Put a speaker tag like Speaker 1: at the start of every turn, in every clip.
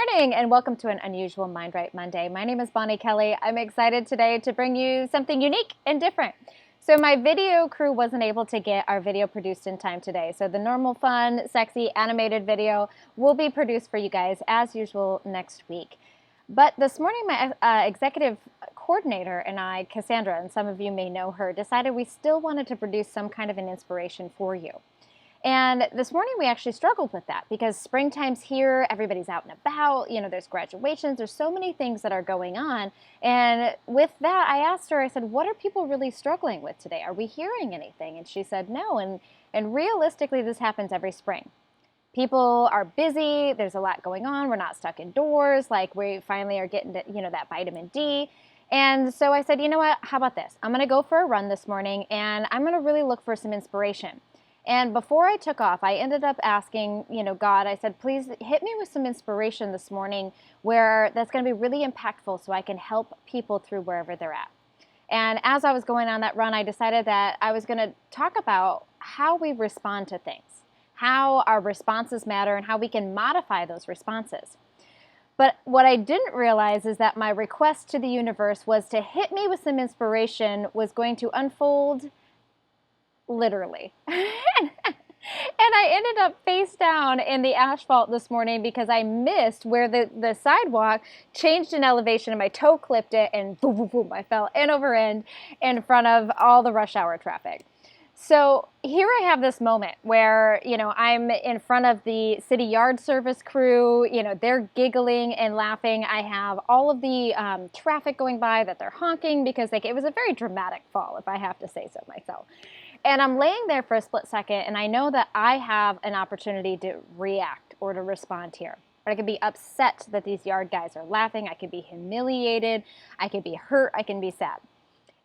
Speaker 1: Morning and welcome to an Unusual Mind Right Monday. My name is Bonnie Kelly. I'm excited today to bring you something unique and different. So my video crew wasn't able to get our video produced in time today. So the normal, fun, sexy, animated video will be produced for you guys as usual next week. But this morning, my executive coordinator and I, Cassandra, and some of you may know her, decided we still wanted to produce some kind of an inspiration for you. And this morning we actually struggled with that because springtime's here, everybody's out and about, there's graduations, there's so many things that are going on. And with that, I asked her, I said, what are people really struggling with today? Are we hearing anything? And she said, no. And realistically, this happens every spring. People are busy, there's a lot going on, we're not stuck indoors, like we finally are getting that vitamin D. And so I said, you know what, how about this? I'm gonna go for a run this morning and I'm gonna really look for some inspiration. And before I took off, I ended up asking, God, I said, please hit me with some inspiration this morning where that's going to be really impactful so I can help people through wherever they're at. And as I was going on that run, I decided that I was going to talk about how we respond to things, how our responses matter, and how we can modify those responses. But what I didn't realize is that my request to the universe was to hit me with some inspiration was going to unfold literally. And I ended up face down in the asphalt this morning because I missed where the sidewalk changed in elevation and my toe clipped it and boom, boom, boom, I fell end over end in front of all the rush hour traffic. So here I have this moment where, I'm in front of the city yard service crew, they're giggling and laughing. I have all of the traffic going by that they're honking because it was a very dramatic fall, if I have to say so myself. And I'm laying there for a split second, and I know that I have an opportunity to react or to respond here. Or I could be upset that these yard guys are laughing. I could be humiliated. I could be hurt. I can be sad.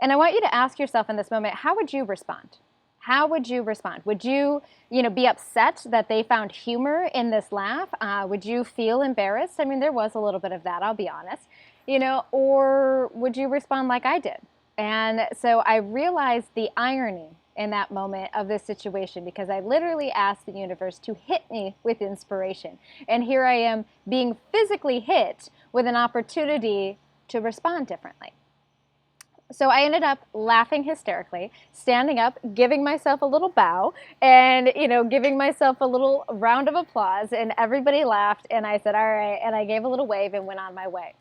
Speaker 1: And I want you to ask yourself in this moment, how would you respond? How would you respond? Would you, be upset that they found humor in this laugh? Would you feel embarrassed? I mean, there was a little bit of that, I'll be honest. Or would you respond like I did? And so I realized the irony in that moment of this situation because I literally asked the universe to hit me with inspiration. And here I am being physically hit with an opportunity to respond differently. So I ended up laughing hysterically, standing up, giving myself a little bow, and giving myself a little round of applause, and everybody laughed, and I said, all right, and I gave a little wave and went on my way.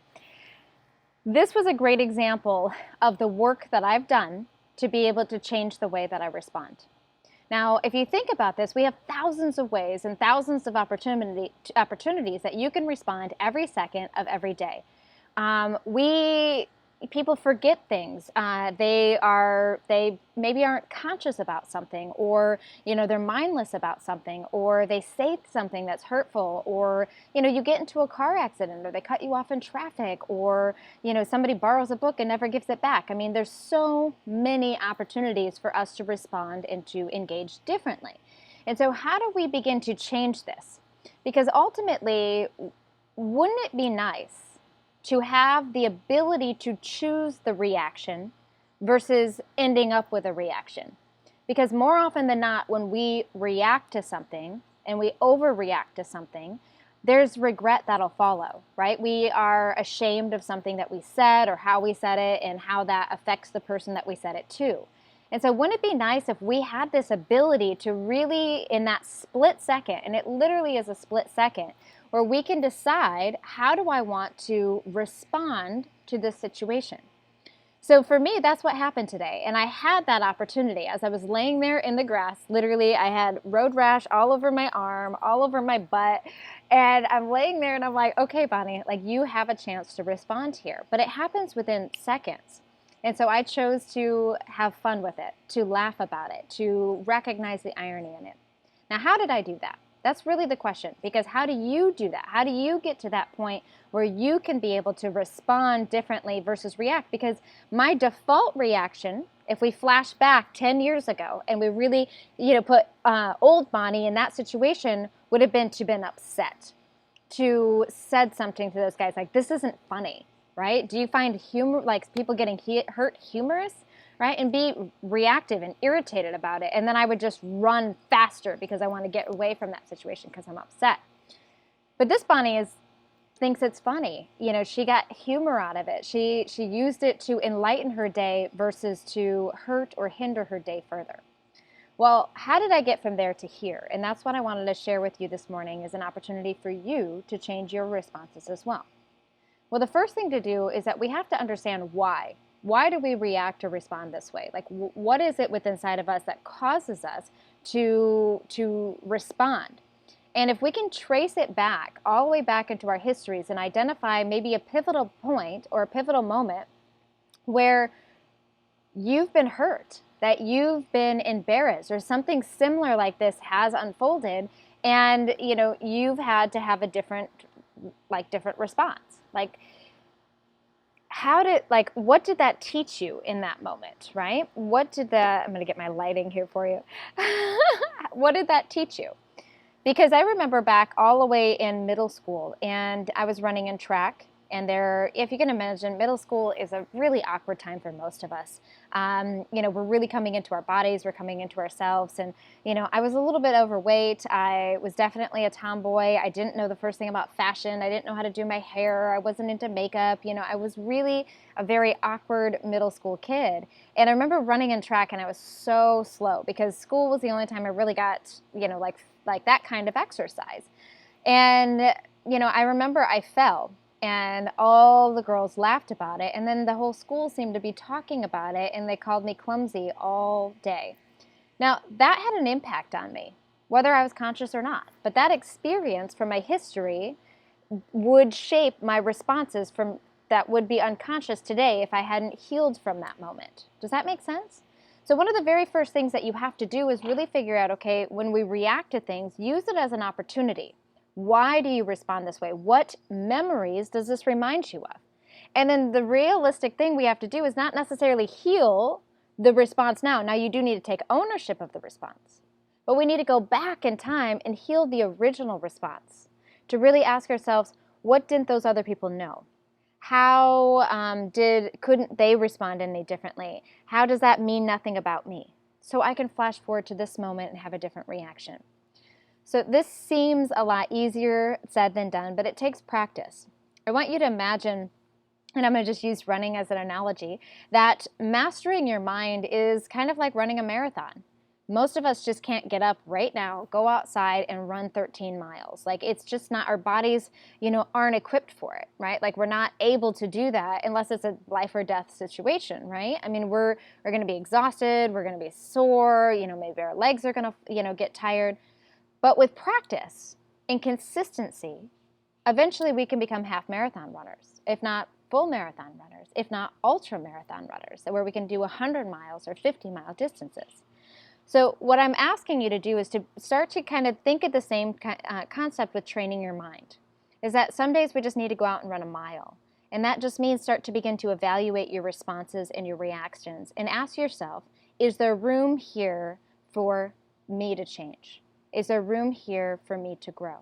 Speaker 1: This was a great example of the work that I've done to be able to change the way that I respond. Now, if you think about this, we have thousands of ways and thousands of opportunities that you can respond every second of every day. People forget things. They maybe aren't conscious about something, or they're mindless about something, or they say something that's hurtful, or you get into a car accident, or they cut you off in traffic, or somebody borrows a book and never gives it back. I mean, there's so many opportunities for us to respond and to engage differently. And so how do we begin to change this? Because ultimately, wouldn't it be nice to have the ability to choose the reaction versus ending up with a reaction? Because more often than not, when we react to something and we overreact to something, there's regret that'll follow, right? We are ashamed of something that we said or how we said it and how that affects the person that we said it to. And so wouldn't it be nice if we had this ability to really, in that split second, and it literally is a split second, where we can decide, how do I want to respond to this situation? So for me, that's what happened today. And I had that opportunity as I was laying there in the grass. Literally, I had road rash all over my arm, all over my butt. And I'm laying there and I'm like, okay, Bonnie, you have a chance to respond here. But it happens within seconds. And so I chose to have fun with it, to laugh about it, to recognize the irony in it. Now, how did I do that? That's really the question, because how do you do that? How do you get to that point where you can be able to respond differently versus react? Because my default reaction, if we flash back 10 years ago and we really, put old Bonnie in that situation, would have been to been upset, to said something to those guys like, this isn't funny, right? Do you find humor, people getting hurt, humorous? Right? And be reactive and irritated about it. And then I would just run faster because I want to get away from that situation because I'm upset. But this Bonnie is thinks it's funny. You know, she got humor out of it. She used it to enlighten her day versus to hurt or hinder her day further. Well, how did I get from there to here? And that's what I wanted to share with you this morning, is an opportunity for you to change your responses as well. Well, the first thing to do is that we have to understand why. Why do we react or respond this way? Like, what is it within inside of us that causes us to respond? And if we can trace it back, all the way back into our histories, and identify maybe a pivotal point or a pivotal moment where you've been hurt, that you've been embarrassed, or something similar like this has unfolded, and you know, you've had to have a different response. Like, what did that teach you in that moment, right? I'm going to get my lighting here for you. What did that teach you? Because I remember back all the way in middle school, and I was running in track, and if you can imagine, middle school is a really awkward time for most of us. You know, we're really coming into our bodies, we're coming into ourselves, and you know, I was a little bit overweight. I was definitely a tomboy. I didn't know the first thing about fashion. I didn't know how to do my hair. I wasn't into makeup. You know, I was really a very awkward middle school kid. And I remember running in track, and I was so slow because school was the only time I really got, you know, like that kind of exercise. And you know, I remember I fell, and all the girls laughed about it, and then the whole school seemed to be talking about it, and they called me clumsy all day. Now, that had an impact on me, whether I was conscious or not. But that experience from my history would shape my responses that would be unconscious today if I hadn't healed from that moment. Does that make sense? So one of the very first things that you have to do is really figure out, okay, when we react to things, use it as an opportunity. Why do you respond this way? What memories does this remind you of? And then the realistic thing we have to do is not necessarily heal the response now. Now, you do need to take ownership of the response, but we need to go back in time and heal the original response to really ask ourselves, what didn't those other people know? How couldn't they respond any differently? How does that mean nothing about me? So I can flash forward to this moment and have a different reaction. So this seems a lot easier said than done, but it takes practice. I want you to imagine, and I'm going to just use running as an analogy, that mastering your mind is kind of like running a marathon. Most of us just can't get up right now, go outside and run 13 miles. Like, it's just not, our bodies, you know, aren't equipped for it, right? Like, we're not able to do that unless it's a life or death situation, right? I mean, we're going to be exhausted, we're going to be sore, you know, maybe our legs are going to, you know, get tired. But with practice and consistency, eventually we can become half marathon runners, if not full marathon runners, if not ultra marathon runners, where we can do 100 miles or 50-mile distances. So what I'm asking you to do is to start to kind of think of the same concept with training your mind, is that some days we just need to go out and run a mile. And that just means start to begin to evaluate your responses and your reactions and ask yourself, is there room here for me to change? Is there room here for me to grow?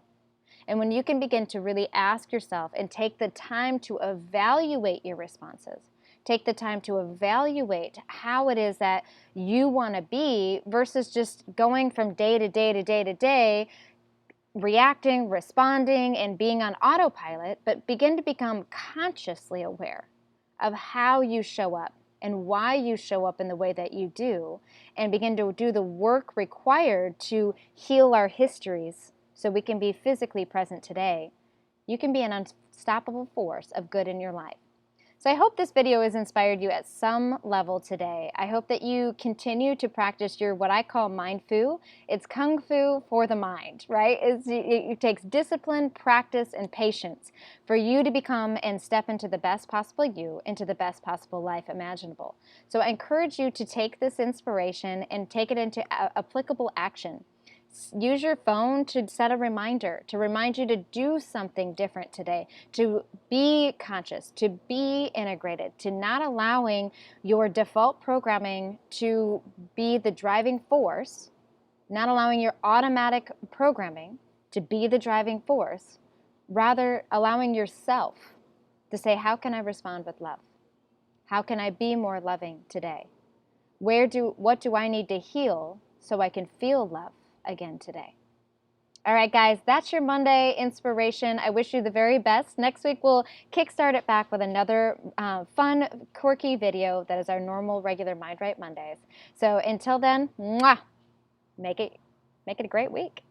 Speaker 1: And when you can begin to really ask yourself and take the time to evaluate your responses, take the time to evaluate how it is that you want to be versus just going from day to day to day to day, reacting, responding, and being on autopilot, but begin to become consciously aware of how you show up and why you show up in the way that you do, and begin to do the work required to heal our histories so we can be physically present today, you can be an unstoppable force of good in your life. So I hope this video has inspired you at some level today. I hope that you continue to practice your, what I call mind fu. It's kung fu for the mind, right? It takes discipline, practice, and patience for you to become and step into the best possible you, into the best possible life imaginable. So I encourage you to take this inspiration and take it into applicable action. Use your phone to set a reminder, to remind you to do something different today, to be conscious, to be integrated, to not allowing your default programming to be the driving force, not allowing your automatic programming to be the driving force, rather allowing yourself to say, how can I respond with love? How can I be more loving today? What do I need to heal so I can feel love again today? All right, guys, that's your Monday inspiration. I wish you the very best. Next week, we'll kickstart it back with another fun, quirky video that is our normal, regular Mind Right Mondays. So until then, mwah, make it a great week.